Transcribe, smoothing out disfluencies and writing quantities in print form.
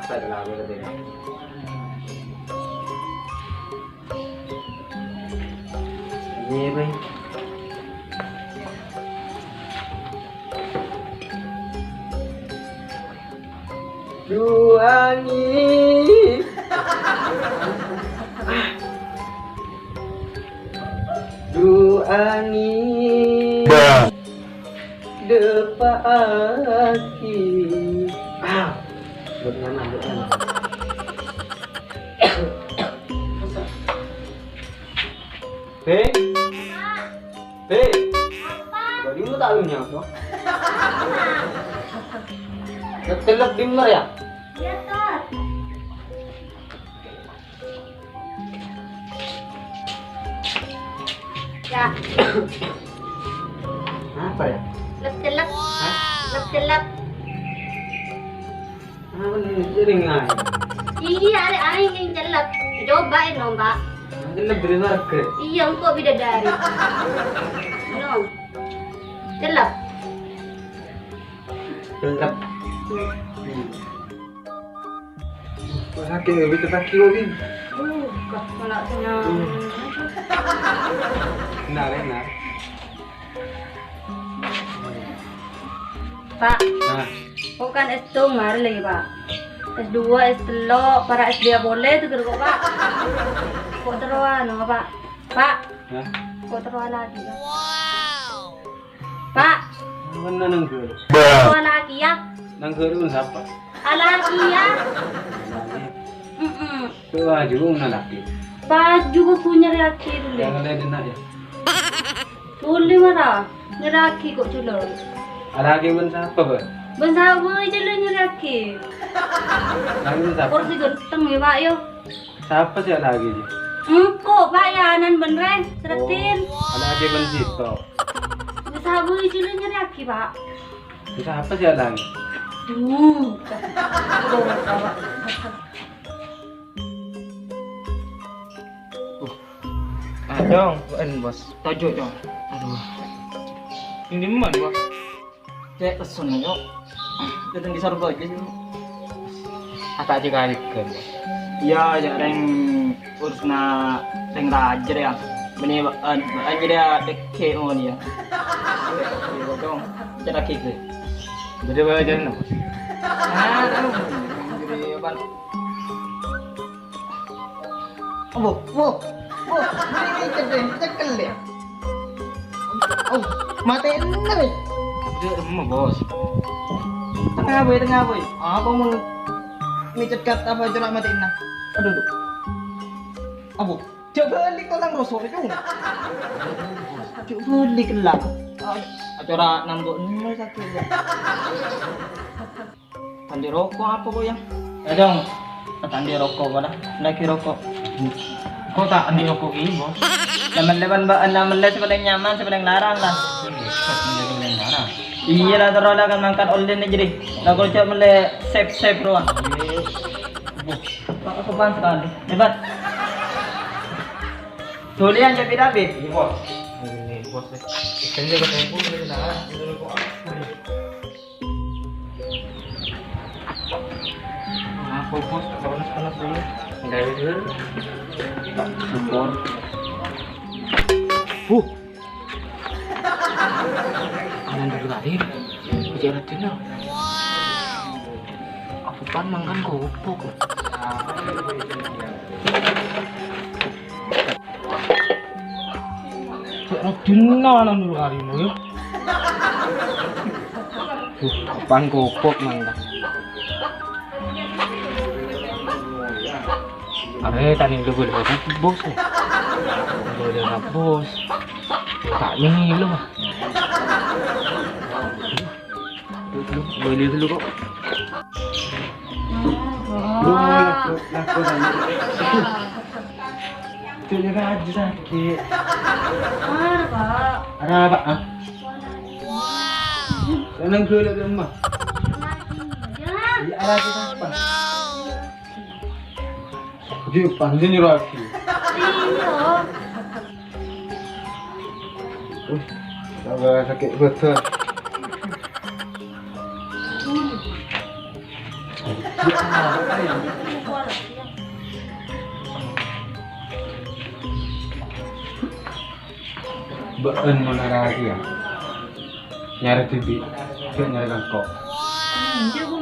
Apa itu lagu tadi? Iya, Bang. Duangi Duangi Depaki buat nyaman. Hei Bagi mu tak lunya apa? Telep dimmer ya? Iya, Tot. Ya, Apa ya? celep-celep. Hah? Celep-celep. Apa ini sering ngai? Iya, ada yang celep. Cobain dong, Pak. Nanti lebih harga. Iya, engkau bidadari. No. Celep. Telep. Sakit nggak bisa kaki lagi. Kalau senang. Benar. Pak, Nah, kok kan S2 mari lagi, Pak. S2, S3, para SD boleh tuh kok, Pak. Kok teruan, Pak? Pak, nah, kok teruan lagi, Pak? Pak, mana nang guru? teruan lagi ya? Nang guru siapa? Lagi ya? Tuh juga mana laki? Baju kok punya reaksi dulu. Yang ada di ya. Boleh marah, nyeraki kok culur. Laki pun siapa ber? Bersama aja lu nyeraki. Laki pun siapa? Kursi genteng ya, Pak, yo. Siapa sih lagi sih? Engkau, Pak, ya, anan beneran, seretin. Laki pun siapa? Bersama aja lu nyeraki, Pak. Siapa sih lagi? Tuh, Pak. Dong, bos. Tajuk dong. Aduh. Ini mana bos? Cek pesen aja. Datang di Sarbo aja sih. Apa aja kali kan? Iya, ada yang urus na yang rajer ya. Beni aja dia dek on ya. Dong, cara kek. Jadi bawa jalan apa? Jadi apa? Oh, ini cekel ya. Oh, matiin nih. Dia emang bos. Tengah boy. Apa mau ini cekat apa coba matiin nah? Aduh. Abu, coba balik orang rosok itu. Coba balik lah. Acara nambah ini sakit ya. Tandi rokok apa kok yang? Dong. Tandi rokok mana? Lagi rokok. Kok tak andi rokok ini bos? Leman-leman ba leman sepaling nyaman sepaling larang lah. Iya lah terus kan mangkat online aja deh. Lah kalau coba mele save ruang. Pak sopan sekali. Hebat. Tulian jadi David. Ini bos. Ini bos. Kan dia ketemu di sana. Aku bos panas dulu. Enggak ada. Support. Kanan dari tadi. Bicara tina. Aku pan makan kopok. Tina nang dulu hari ini. Pan kopok makan. Are tani lu boleh bos nih. Boleh bos. Tak ni lu. Boleh dulu kok. Laku tadi. Itu juga aja sakit. Ada apa? Senang ke lagi rumah. Iya ada apa? Dia panjang ni lagi. Sabar sakit betul. Dia Hindi ko alam yan. Baan mo na lagi ya? Nyari TV, nyari kangkok. Hindi ko